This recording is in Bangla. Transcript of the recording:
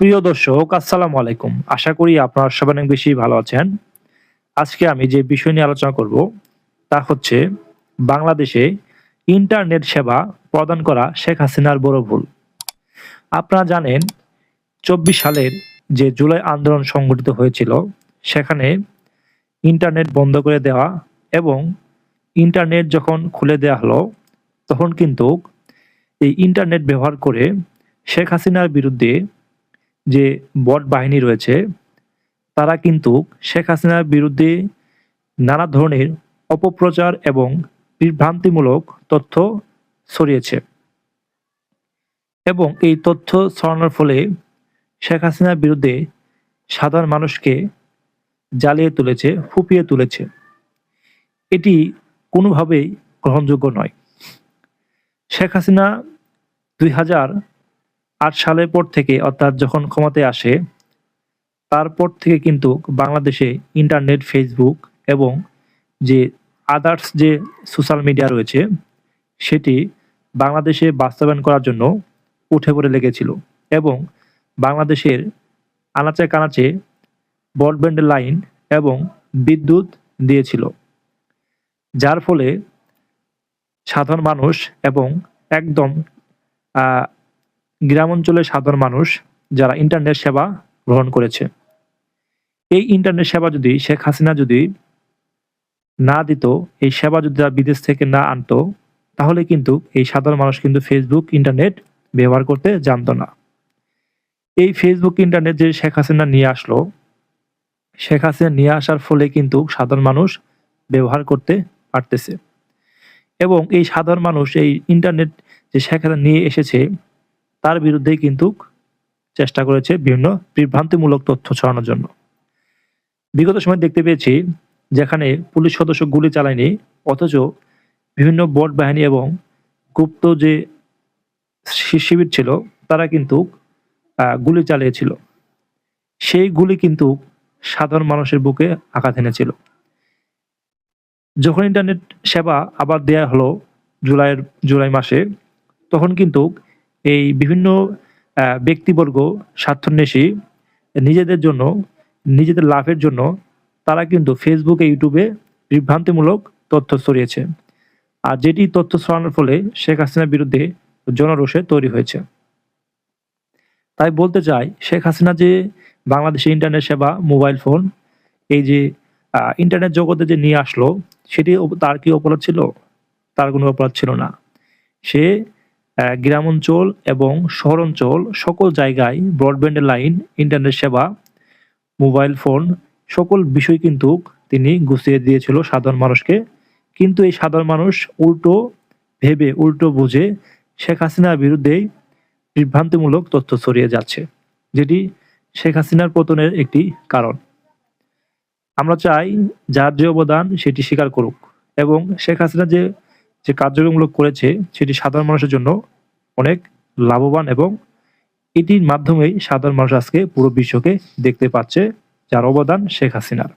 প্রিয় দর্শক, আসসালামু আলাইকুম। আশা করি আপনারা সবাই অনেক বেশি ভালো আছেন। আজকে আমি যে বিষয় নিয়ে আলোচনা করব তা হচ্ছে বাংলাদেশে ইন্টারনেট সেবা প্রদান করা শেখ হাসিনার বড় ভুল। আপনারা জানেন ২৪ সালের যে জুলাই আন্দোলন সংগঠিত হয়েছিল সেখানে ইন্টারনেট বন্ধ করে দেওয়া এবং ইন্টারনেট যখন খুলে দেওয়া হলো তখন কিন্তু এই ইন্টারনেট ব্যবহার করে শেখ হাসিনার বিরুদ্ধে যে বট বাহিনী রয়েছে তারা কিন্তু শেখ হাসিনার বিরুদ্ধে নানা ধরনের অপপ্রচার এবং বিভ্রান্তিমূলক তথ্য ছড়িয়েছে এবং এই তথ্য ছড়ানোর ফলে শেখ হাসিনার বিরুদ্ধে সাধারণ মানুষকে জ্বালিয়ে তুলেছে, ফুঁপিয়ে তুলেছে। এটি কোনোভাবেই গ্রহণযোগ্য নয়। শেখ হাসিনা ২০০৮ সালের পর থেকে অর্থাৎ যখন ক্ষমতায় আসে তারপর থেকে কিন্তু বাংলাদেশে ইন্টারনেট, ফেসবুক এবং যে আদার্স যে সোশ্যাল মিডিয়া রয়েছে সেটি বাংলাদেশে বাস্তবায়ন করার জন্য উঠে পড়ে লেগেছিল এবং বাংলাদেশের আনাচে কানাচে ব্রডব্যান্ড লাইন এবং বিদ্যুৎ দিয়েছিল। যার ফলে সাধারণ মানুষ এবং একদম গ্রাম অঞ্চলের সাধারণ মানুষ যারা ইন্টারনেট সেবা গ্রহণ করেছে, এই ইন্টারনেট সেবা যদি শেখ হাসিনা যদি না দিত, এই সেবা যদি তারা বিদেশ থেকে না আনতো, তাহলে কিন্তু এই সাধারণ মানুষ কিন্তু ফেসবুক, ইন্টারনেট ব্যবহার করতে জানতো না। এই ফেসবুক, ইন্টারনেট যে শেখ হাসিনা নিয়ে আসলো, শেখ হাসিনা নিয়ে আসার ফলে কিন্তু সাধারণ মানুষ ব্যবহার করতে পারতেছে এবং এই সাধারণ মানুষ এই ইন্টারনেট যে শেখ হাসিনা নিয়ে এসেছে তার বিরুদ্ধেই কিন্তু চেষ্টা করেছে বিভিন্ন বিভ্রান্তিমূলক তথ্য ছড়ানোর জন্য। বিগত সময় দেখতে পেয়েছি যেখানে পুলিশ সদস্য গুলি চালায়নি, অথচ বিভিন্ন বট বাহিনী এবং গুপ্ত যে শিবির ছিল তারা কিন্তু গুলি চালিয়েছিল। সেই গুলি কিন্তু সাধারণ মানুষের বুকে আঘাত এনেছিল। যখন ইন্টারনেট সেবা আবার দেয়া হলো জুলাই মাসে, তখন কিন্তু এই বিভিন্ন ব্যক্তিবর্গ স্বার্থান্বেষী নিজেদের জন্য, নিজেদের লাভের জন্য তারা কিন্তু ফেসবুকে, ইউটিউবে বিভ্রান্তিমূলক তথ্য ছড়িয়েছে। আর যেটি তথ্য ছড়ানোর ফলে শেখ হাসিনার বিরুদ্ধে জনরোষে তৈরি হয়েছে। তাই বলতে চাই, শেখ হাসিনা যে বাংলাদেশে ইন্টারনেট সেবা, মোবাইল ফোন, এই যে ইন্টারনেট জগতে যে নিয়ে আসলো, সেটি তার কি অপরাধ ছিল? তার কোনো অপরাধ ছিল না। সে গ্রাম অঞ্চল এবং শহর অঞ্চল সকল জায়গায় ব্রডব্যান্ডের লাইন, ইন্টারনেট সেবা, মোবাইল ফোন সকল বিষয় কিন্তু তিনি গুছিয়ে দিয়েছিল সাধারণ মানুষকে। কিন্তু এই সাধারণ মানুষ উল্টো ভেবে, উল্টো বুঝে শেখ হাসিনার বিরুদ্ধেই বিভ্রান্তিমূলক তথ্য ছড়িয়ে যাচ্ছে, যেটি শেখ হাসিনার পতনের একটি কারণ। আমরা চাই যার যে অবদান সেটি স্বীকার করুক এবং শেখ হাসিনা যে কার্যক্রমগুলো করেছে সেটি সাধারণ মানুষের জন্য অনেক লাভবান এবং এটির মাধ্যমেই সাধারণ মানুষ আজকে পুরো বিশ্বকে দেখতে পাচ্ছে যার অবদান শেখ হাসিনার।